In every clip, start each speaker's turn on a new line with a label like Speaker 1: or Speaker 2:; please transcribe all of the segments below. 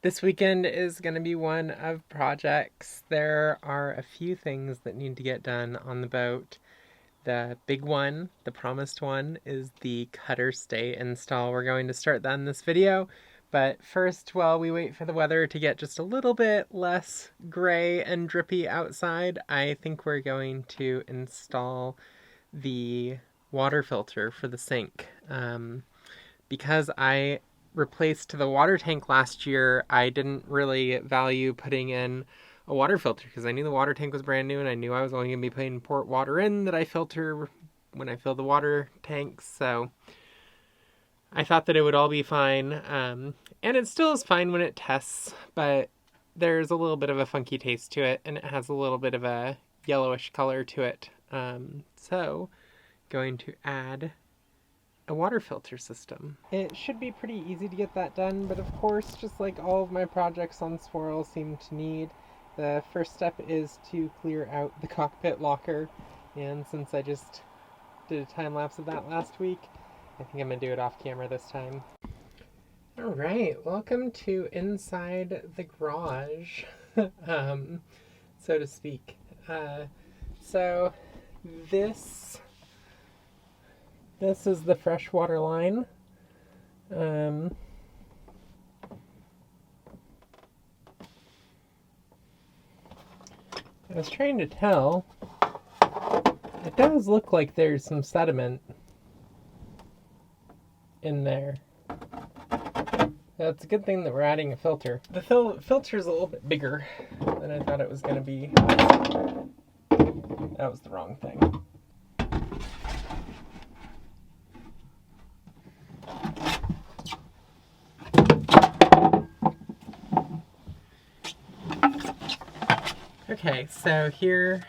Speaker 1: This weekend is going to be one of projects. There are a few things that need to get done on the boat. The big one, the promised one, is the cutterstay install. We're going to start that in this video. But first, while we wait for the weather to get just a little bit less gray and drippy outside, I think we're going to install the water filter for the sink. Because I replaced the water tank last year, I didn't really value putting in a water filter because I knew the water tank was brand new and I knew I was only going to be putting port water in that I filter when I fill the water tanks. So I thought that it would all be fine. And it still is fine when it tests, but there's a little bit of a funky taste to it and it has a little bit of a yellowish color to it. So going to add a water filter system. It should be pretty easy to get that done, but of course, just like all of my projects on Swirl seem to need, the first step is to clear out the cockpit locker, and since I just did a time lapse of that last week, I think I'm gonna do it off camera this time. Alright, welcome to inside the garage, so to speak. So this is the freshwater line. I was trying to tell. It does look like there's some sediment in there. That's a good thing that we're adding a filter. The filter's a little bit bigger than I thought it was going to be. That was the wrong thing. Okay, so here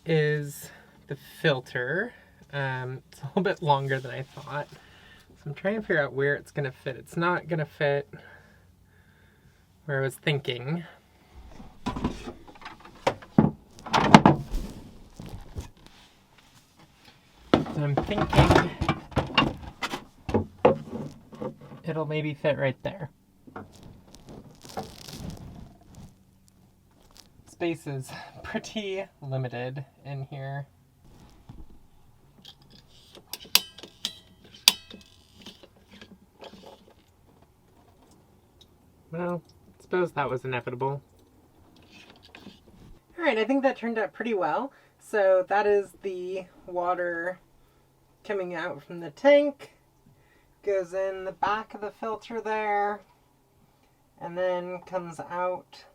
Speaker 1: is the filter. It's a little bit longer than I thought. So I'm trying to figure out where it's going to fit. It's not going to fit where I was thinking. So I'm thinking it'll maybe fit right there. Space is pretty limited in here. Well, I suppose that was inevitable. Alright, I think that turned out pretty well. So that is the water coming out from the tank. Goes in the back of the filter there. And then comes out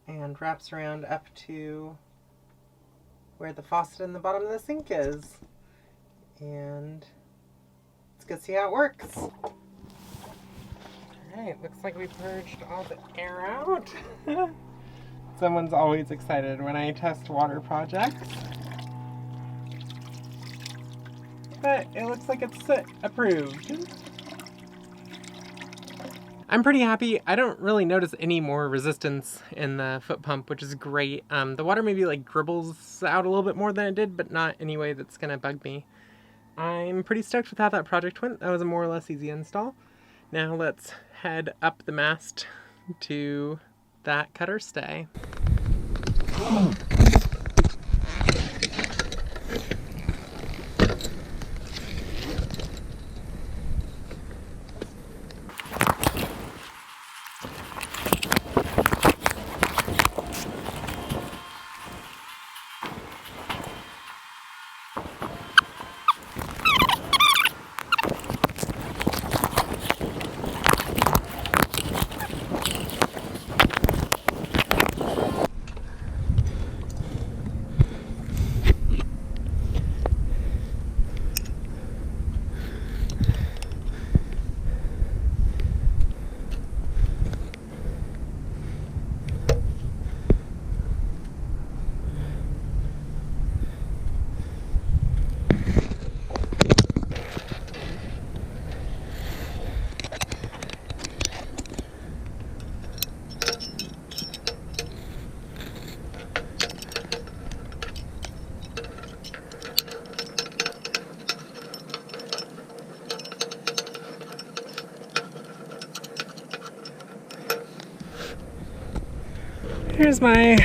Speaker 1: and wraps around up to where the faucet in the bottom of the sink is. And let's go see how it works. Alright, looks like we purged all the air out. Someone's always excited when I test water projects. But it looks like it's approved. I'm pretty happy. I don't really notice any more resistance in the foot pump, which is great. The water maybe like dribbles out a little bit more than it did, but not any way that's gonna bug me. I'm pretty stoked with how that project went. That was a more or less easy install. Now let's head up the mast to that cutter stay. Here's my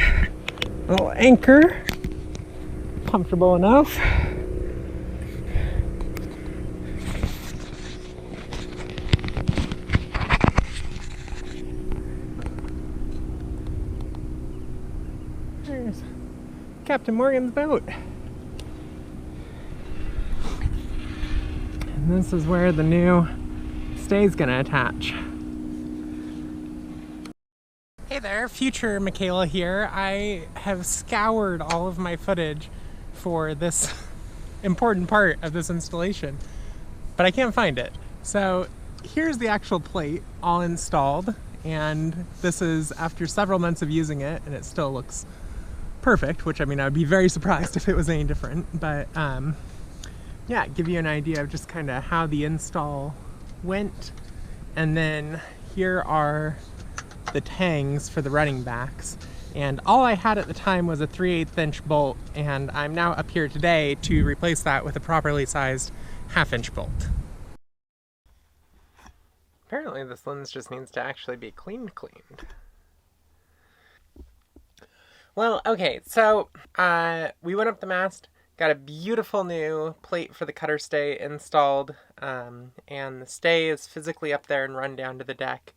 Speaker 1: little anchor. Comfortable enough. There's Captain Morgan's boat. And this is where the new stay's gonna attach. Hey there, future Michaela here. I have scoured all of my footage for this important part of this installation, but I can't find it. So here's the actual plate all installed, and this is after several months of using it, and it still looks perfect, which I mean, I would be very surprised if it was any different, but yeah, give you an idea of just kind of how the install went. And then here are the tangs for the running backs, and all I had at the time was a 3/8 inch bolt, and I'm now up here today to replace that with a properly sized 1/2 inch bolt. Apparently this lens just needs to actually be cleaned. Well, okay, so we went up the mast, got a beautiful new plate for the cutter stay installed, and the stay is physically up there and run down to the deck.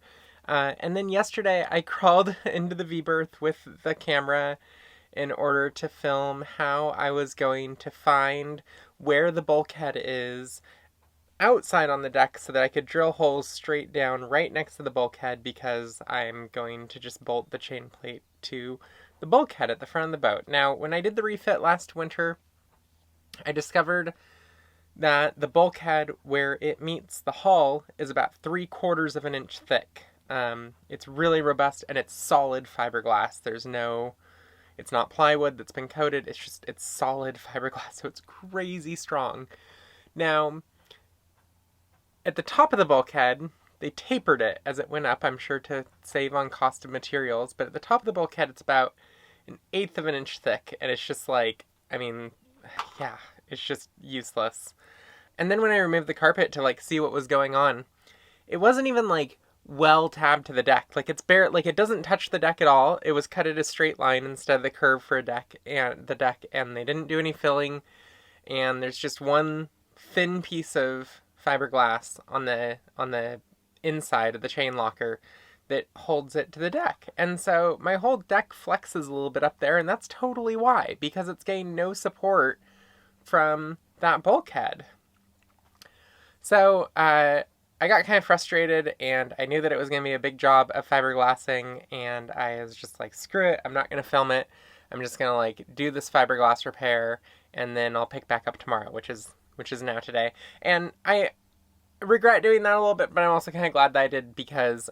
Speaker 1: And then yesterday I crawled into the V-berth with the camera in order to film how I was going to find where the bulkhead is outside on the deck so that I could drill holes straight down right next to the bulkhead, because I'm going to just bolt the chain plate to the bulkhead at the front of the boat. Now, when I did the refit last winter, I discovered that the bulkhead where it meets the hull is about 3/4 of an inch thick. It's really robust, and it's solid fiberglass. It's not plywood that's been coated. It's solid fiberglass, so it's crazy strong. Now, at the top of the bulkhead, they tapered it as it went up, I'm sure to save on cost of materials, but at the top of the bulkhead, it's about 1/8 of an inch thick, and it's just like, I mean, yeah, it's just useless. And then when I removed the carpet to, like, see what was going on, it wasn't even, like, well tabbed to the deck. Like, it's bare, like, it doesn't touch the deck at all. It was cut at a straight line instead of the curve for the deck, and they didn't do any filling, and there's just one thin piece of fiberglass on the inside of the chain locker that holds it to the deck. And so my whole deck flexes a little bit up there, and that's totally why, because it's getting no support from that bulkhead. So I got kind of frustrated, and I knew that it was going to be a big job of fiberglassing, and I was just like, screw it, I'm not going to film it. I'm just going to, like, do this fiberglass repair, and then I'll pick back up tomorrow, which is now today. And I regret doing that a little bit, but I'm also kind of glad that I did, because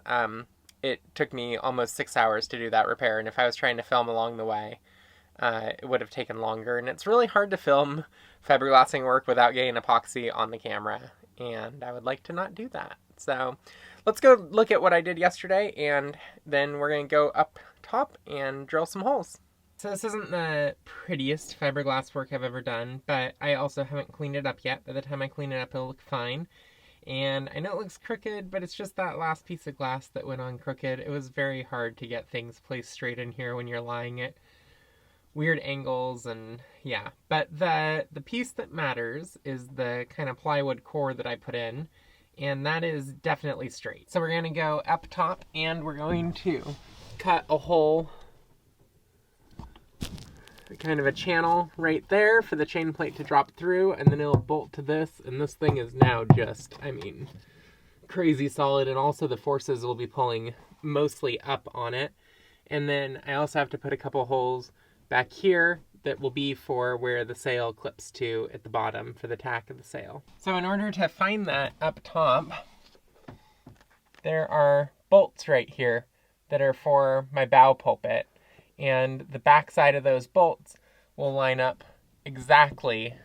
Speaker 1: it took me almost 6 hours to do that repair, and if I was trying to film along the way, it would have taken longer. And it's really hard to film fiberglassing work without getting epoxy on the camera, and I would like to not do that. So let's go look at what I did yesterday, and then we're going to go up top and drill some holes. So this isn't the prettiest fiberglass work I've ever done, but I also haven't cleaned it up yet. By the time I clean it up, it'll look fine. And I know it looks crooked, but it's just that last piece of glass that went on crooked. It was very hard to get things placed straight in here when you're lying at weird angles, and yeah. But the piece that matters is the kind of plywood core that I put in, and that is definitely straight. So we're going to go up top, and we're going to cut a hole, kind of a channel right there for the chain plate to drop through, and then it'll bolt to this, and this thing is now just, I mean, crazy solid, and also the forces will be pulling mostly up on it. And then I also have to put a couple holes back here that will be for where the sail clips to at the bottom for the tack of the sail. So in order to find that up top, there are bolts right here that are for my bow pulpit, and the back side of those bolts will line up exactly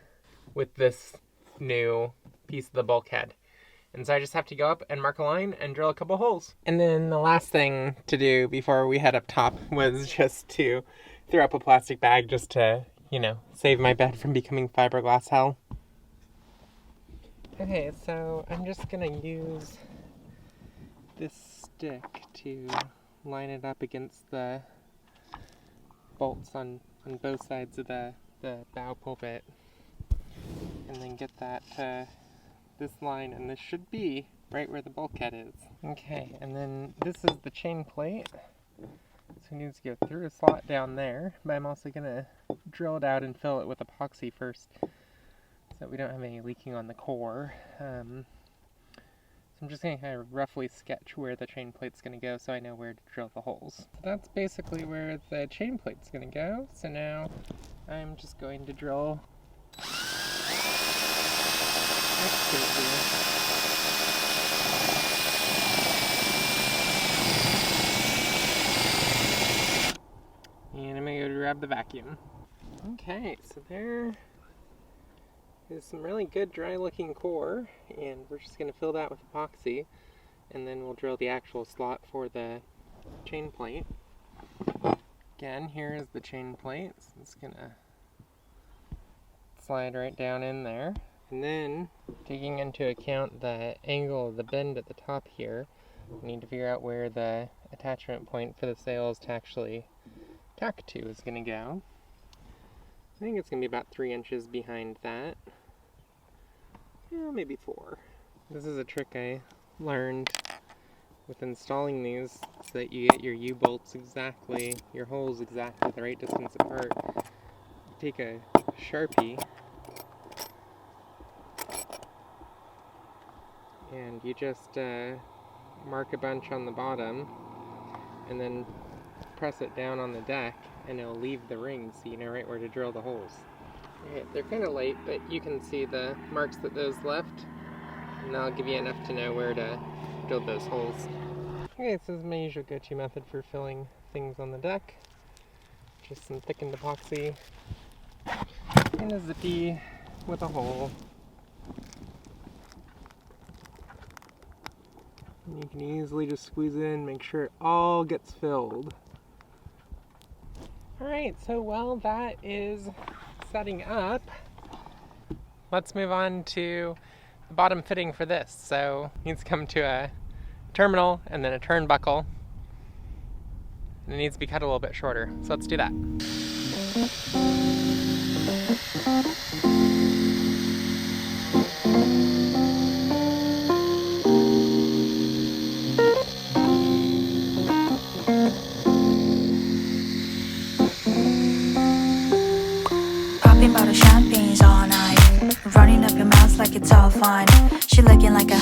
Speaker 1: with this new piece of the bulkhead. And so I just have to go up and mark a line and drill a couple holes. And then the last thing to do before we head up top was just to throw up a plastic bag just to, you know, save my bed from becoming fiberglass hell. Okay, so I'm just gonna use this stick to line it up against the bolts on both sides of the bow pulpit, and then get that to this line, and this should be right where the bulkhead is. Okay, and then this is the chain plate. So it needs to go through a slot down there, but I'm also going to drill it out and fill it with epoxy first so that we don't have any leaking on the core. So I'm just going to kind of roughly sketch where the chain plate's going to go so I know where to drill the holes. So that's basically where the chain plate's going to go. So now I'm just going to drill next to it here. And I'm going to go grab the vacuum. Okay, so there is some really good dry looking core, and we're just going to fill that with epoxy, and then we'll drill the actual slot for the chain plate. Again, here is the chain plate, so it's going to slide right down in there. And then, taking into account the angle of the bend at the top here, we need to figure out where the attachment point for the sails to actually tack to is going to go. I think it's going to be about 3 inches behind that. Yeah, maybe 4. This is a trick I learned with installing these so that you get your U-bolts exactly, your holes exactly the right distance apart. You take a Sharpie and you just mark a bunch on the bottom and then press it down on the deck and it'll leave the ring so you know right where to drill the holes. Okay, they're kind of light, but you can see the marks that those left, and that'll give you enough to know where to drill those holes. Okay, so this is my usual go-to method for filling things on the deck. Just some thickened epoxy and a zippy with a hole. And you can easily just squeeze in, make sure it all gets filled. Alright, so while that is setting up, let's move on to the bottom fitting for this. So it needs to come to a terminal and then a turnbuckle, and it needs to be cut a little bit shorter. So let's do that.
Speaker 2: Bottle of champagnes all night, running up your mouth like it's all fine. She looking like a,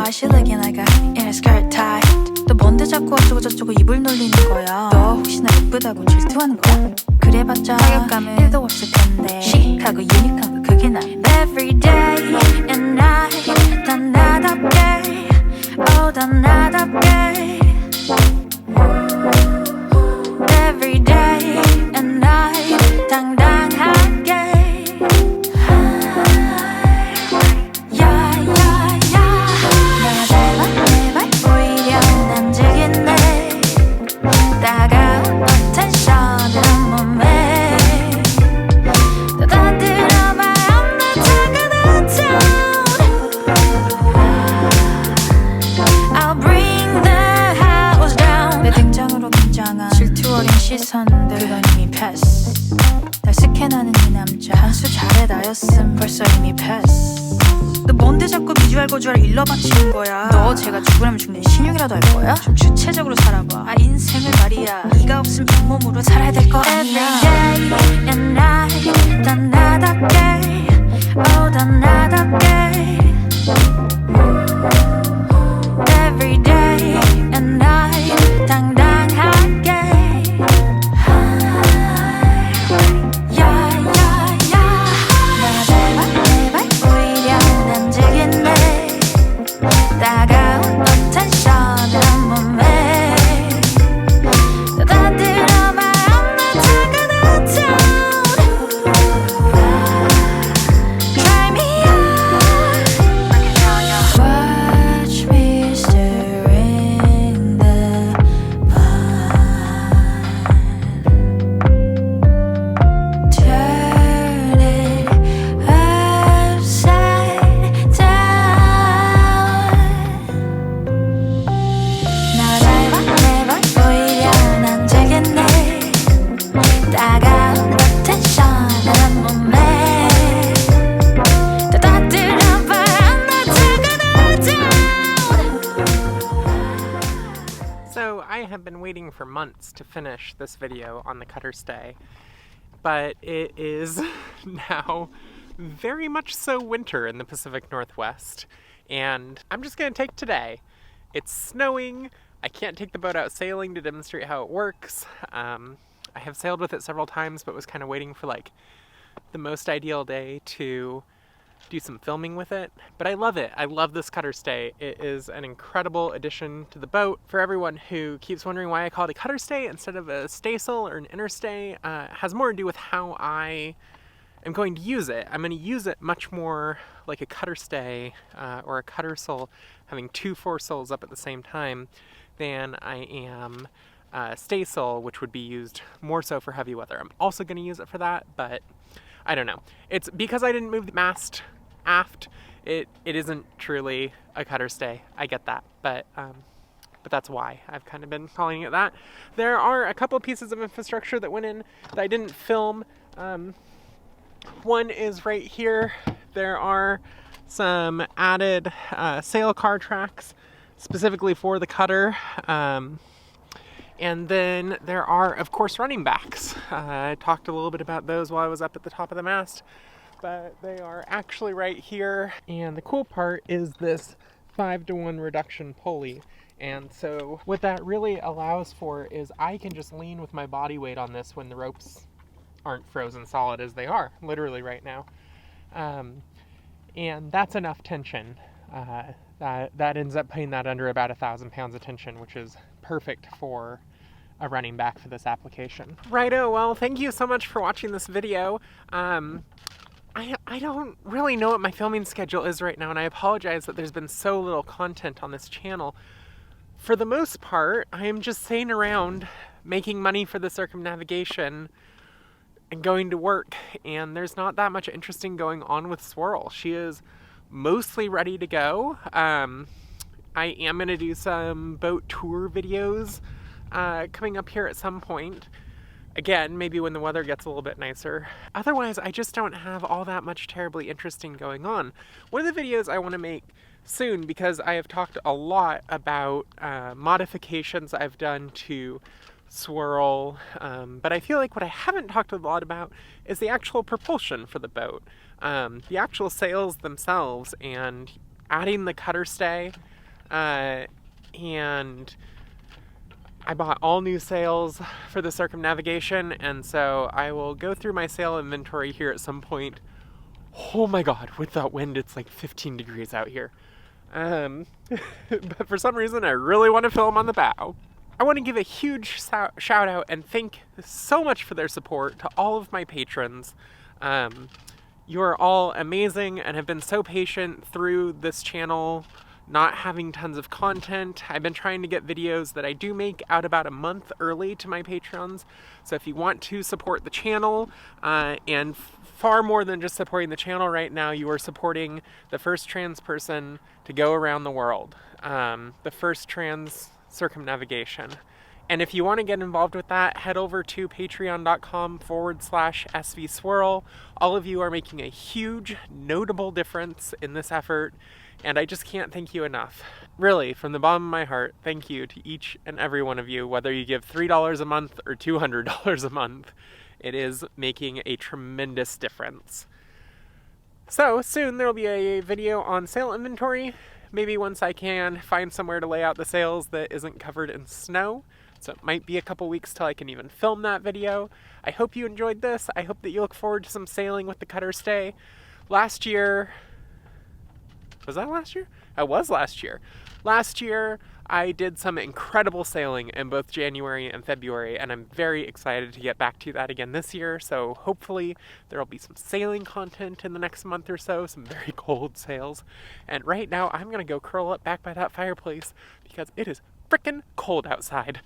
Speaker 2: she looking like a in a skirt tie. 또 뭔데 자꾸 어쩌고 저쩌고 입을 놀리는 거야. 너 혹시 나 예쁘다고 질투하는 거야? 그래봤자 타격감은 1도 없을 텐데 시크하고 유니크한 거 그게 나. Every day and night 다 나답게, oh 다 나답게. Every day and night 당당하게. 야야야 나 제발 오히려 난 지겠네. 따가운 어텐션이란 몸에 떠들어 마음 나 차가운 town. I'll bring the house down. 내 등장으로 긴장한 질투 어린 시선들 그건 이미 패스. 날 스캔하는 이 남자 한수 잘해 나였음 벌써 이미 패스. 너 뭔데 자꾸 비주얼 고주얼 일러 바치는 거야. 너 제가 죽으라면 죽는 신용이라도 할 거야? 좀 주체적으로 살아봐. 아 인생을 말이야 네가 없으면 잇몸으로 살아야 될 거 아니야. Every day and night 다 나답게, oh 다 나답게. Every day and night 당당하게. 야야야 나 제발 오히려 난 지겠네. 따가운 어텐션이란 몸에 떠들어 마음 나 차가운 town. Try me out.
Speaker 1: I have been waiting for months to finish this video on the cutterstay, but it is now very much so winter in the Pacific Northwest, and I'm just going to take today. It's snowing. I can't take the boat out sailing to demonstrate how it works. I have sailed with it several times, but was kind of waiting for like the most ideal day to do some filming with it. But I love it. I love this cutterstay. It is an incredible addition to the boat. For everyone who keeps wondering why I call it a cutterstay instead of a staysail or an interstay, it has more to do with how I am going to use it. I'm going to use it much more like a cutterstay or a cuttersail, having two foresails up at the same time, than I am staysail, which would be used more so for heavy weather. I'm also going to use it for that, but I don't know. It's because I didn't move the mast aft. It isn't truly a cutterstay. I get that, but that's why I've kind of been calling it that. There are a couple pieces of infrastructure that went in that I didn't film. One is right here. There are some added sail car tracks specifically for the cutter. And then there are, of course, running backs. I talked a little bit about those while I was up at the top of the mast, but they are actually right here. And the cool part is this 5-to-1 reduction pulley. And so what that really allows for is I can just lean with my body weight on this when the ropes aren't frozen solid as they are, literally right now. And that's enough tension. That ends up putting that under about 1,000 pounds of tension, which is perfect for a running back for this application. Righto, well, thank you so much for watching this video. I don't really know what my filming schedule is right now, and I apologize that there's been so little content on this channel. For the most part, I am just sailing around, making money for the circumnavigation, and going to work, and there's not that much interesting going on with Swirl. She is mostly ready to go. I am going to do some boat tour videos coming up here at some point. Again, maybe when the weather gets a little bit nicer. Otherwise, I just don't have all that much terribly interesting going on. One of the videos I want to make soon, because I have talked a lot about modifications I've done to Swirl, but I feel like what I haven't talked a lot about is the actual propulsion for the boat. The actual sails themselves, and adding the cutterstay, and I bought all new sails for the circumnavigation, and so I will go through my sail inventory here at some point. Oh my god, with that wind, it's like 15 degrees out here. But for some reason, I really want to film on the bow. I want to give a huge shout out and thank so much for their support to all of my patrons. You are all amazing and have been so patient through this channel not having tons of content. I've been trying to get videos that I do make out about a month early to my patrons. So if you want to support the channel, and far more than just supporting the channel right now, you are supporting the first trans person to go around the world. The first trans circumnavigation. And if you want to get involved with that, head over to patreon.com/SVSwirl. All of you are making a huge, notable difference in this effort, and I just can't thank you enough. Really, from the bottom of my heart, thank you to each and every one of you, whether you give $3 a month or $200 a month. It is making a tremendous difference. So, soon there will be a video on sail inventory. Maybe once I can find somewhere to lay out the sails that isn't covered in snow. So it might be a couple weeks till I can even film that video. I hope you enjoyed this. I hope that you look forward to some sailing with the cutterstay. Last year... Was that last year? It was last year. Last year, I did some incredible sailing in both January and February, and I'm very excited to get back to that again this year. So hopefully there will be some sailing content in the next month or so, some very cold sails. And right now, I'm going to go curl up back by that fireplace because it is frickin' cold outside.